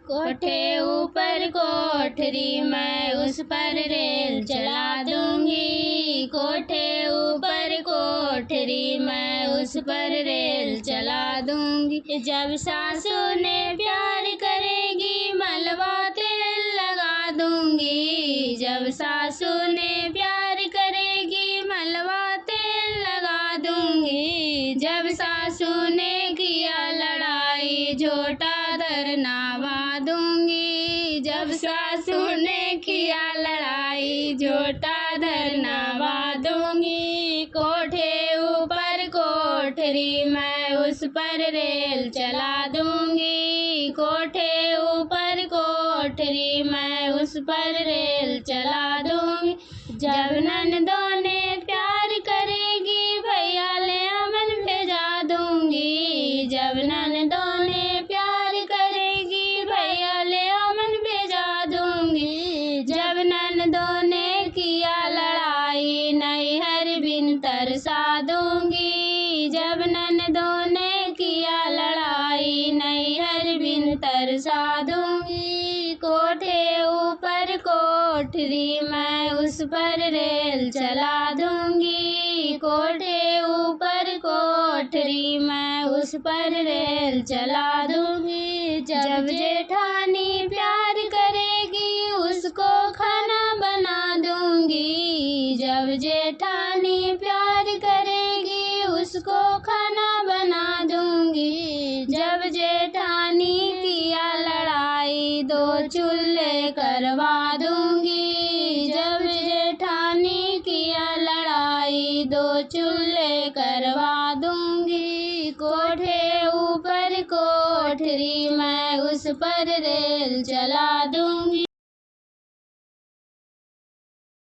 कोठे ऊपर कोठरी मैं उस पर रेल चला दूंगी। कोठे ऊपर कोठरी मैं उस पर रेल चला दूंगी। जब सासू ने प्यार करेगी मलबा तेल लगा दूंगी। जब सासू ने प्यार करेगी मलबा तेल लगा दूंगी। जब सासू ने किया लड़ाई झोटा धरनावा दूंगी। जब सासू ने किया लड़ाई झोटा धरनावा दूंगी। कोठे ऊपर कोठरी मैं उस पर रेल चला दूंगी। कोठे ऊपर कोठरी मैं उस पर रेल चला दूंगी। जब ननदों ने प्यार करेगी भैया ले अमन भेजा दूंगी। जब ननदों ने प्यार करेगी भैया ले अमन भेजा दूंगी। जब ननदों ने किया लड़ाई नैहर बिन तरसा दूंगी। जब ननदों ने किया लड़ाई नैहर बिन तरसा दूंगी। कोठे ऊपर कोठरी मैं उस पर रेल चला दूंगी। कोठे ऊपर कोठरी मैं उस पर रेल चला दूंगी। जब जेठानी प्यार करेगी उसको खाना बना दूंगी। जब जेठानी प्यार करेगी उसको खाना बना दूंगी। जब जेठानी किया लड़ाई दो चूल्हे करवा दूंगी। जब जेठानी किया लड़ाई दो चूल्हे करवा दूंगी। कोठे ऊपर कोठरी मैं उस पर रेल चला दूंगी।